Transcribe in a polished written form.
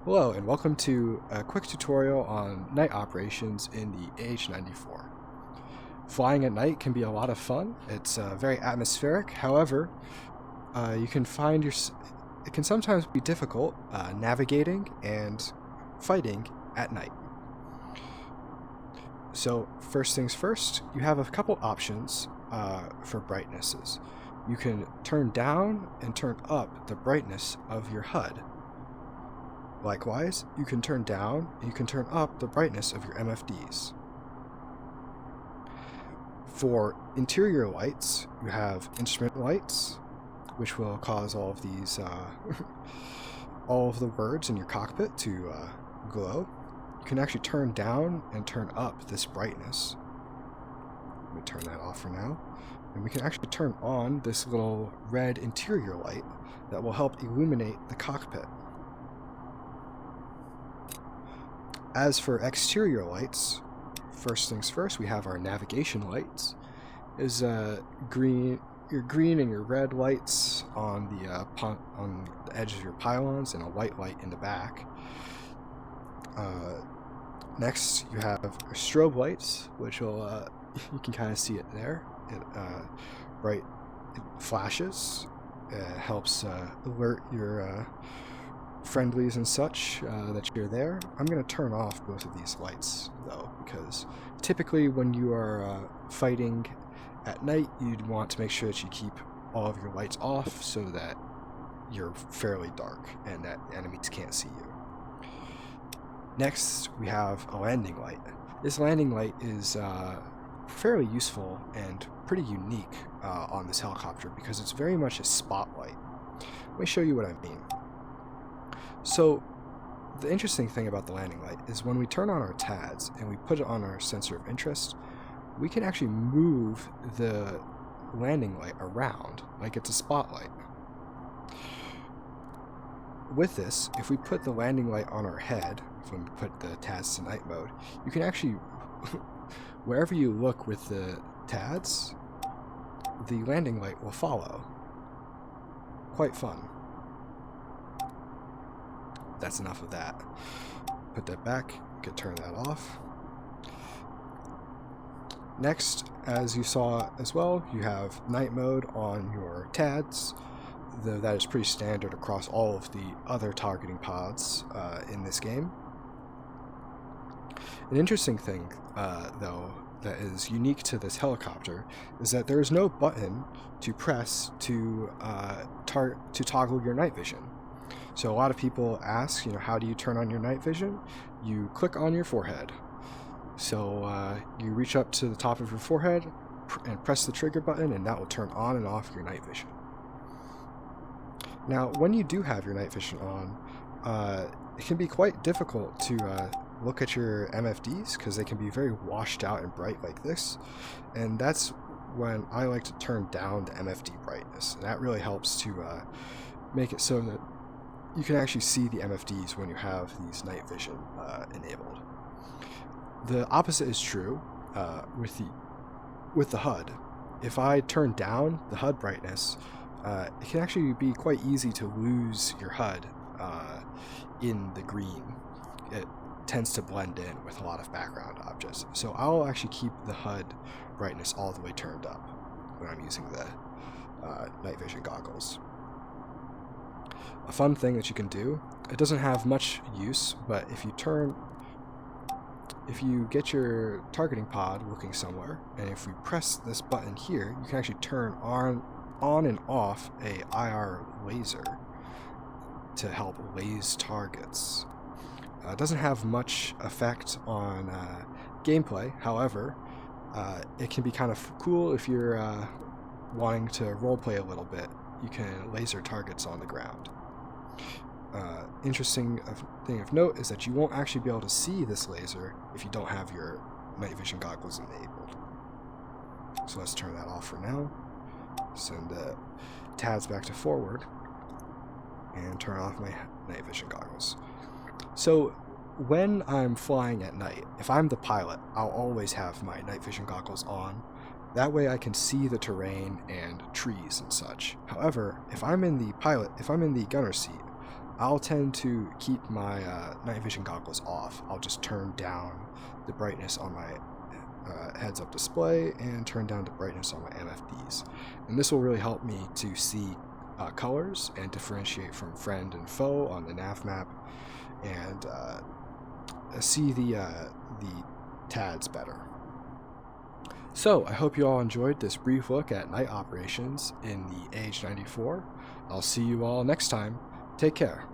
Hello and welcome to a quick tutorial on night operations in the AH-94. Flying at night can be a lot of fun. It's very atmospheric. However, you can find it can sometimes be difficult navigating and fighting at night. So first things first, you have a couple options for brightnesses. You can turn down and turn up the brightness of your HUD. Likewise, you can turn down and you can turn up the brightness of your MFDs. For interior lights, you have instrument lights, which will cause all of these, all of the words in your cockpit to glow. You can actually turn down and turn up this brightness. Let me turn that off for now. And we can actually turn on this little red interior light that will help illuminate the cockpit. As for exterior lights, first things first, we have our navigation lights. Is your green and your red lights on the edge of your pylons, and a white light in the back. Next, you have your strobe lights, which will you can kind of see it there. It flashes. It helps alert your friendlies and such that you're there. I'm going to turn off both of these lights though, because typically when you are fighting at night, you'd want to make sure that you keep all of your lights off so that you're fairly dark and that enemies can't see you. Next, we have a landing light. This landing light is fairly useful and pretty unique on this helicopter because it's very much a spotlight. Let me show you what I mean. So, the interesting thing about the landing light is when we turn on our TADs and we put it on our sensor of interest, we can actually move the landing light around like it's a spotlight. With this, if we put the landing light on our head, when we put the TADs to night mode, you can actually, wherever you look with the TADs, the landing light will follow. Quite fun. That's enough of that. Put that back, you can turn that off. Next, as you saw as well, you have night mode on your TADs. That is pretty standard across all of the other targeting pods in this game. An interesting thing, though, that is unique to this helicopter is that there is no button to press to toggle your night vision. So a lot of people ask, how do you turn on your night vision? You click on your forehead. So you reach up to the top of your forehead and press the trigger button, and that will turn on and off your night vision. Now, when you do have your night vision on, it can be quite difficult to look at your MFDs because they can be very washed out and bright like this. And that's when I like to turn down the MFD brightness. And that really helps to make it so that you can actually see the MFDs when you have these night vision enabled. The opposite is true with the HUD. If I turn down the HUD brightness, it can actually be quite easy to lose your HUD in the green. It tends to blend in with a lot of background objects. So I'll actually keep the HUD brightness all the way turned up when I'm using the night vision goggles. A fun thing that you can do, it doesn't have much use, but if you get your targeting pod looking somewhere, and if we press this button here, you can actually turn on and off a IR laser to help laze targets. It doesn't have much effect on gameplay, however, it can be kind of cool if you're wanting to roleplay a little bit. You can laser targets on the ground. Interesting thing of note is that you won't actually be able to see this laser if you don't have your night vision goggles enabled. So let's turn that off for now. Send the TADs back to forward and turn off my night vision goggles. So when I'm flying at night, if I'm the pilot, I'll always have my night vision goggles on. That way I can see the terrain and trees and such. However, if I'm in the gunner seat, I'll tend to keep my night vision goggles off. I'll just turn down the brightness on my heads-up display and turn down the brightness on my MFDs. And this will really help me to see colors and differentiate from friend and foe on the nav map, and see the TADs better. So I hope you all enjoyed this brief look at night operations in the AH-94. I'll see you all next time. Take care.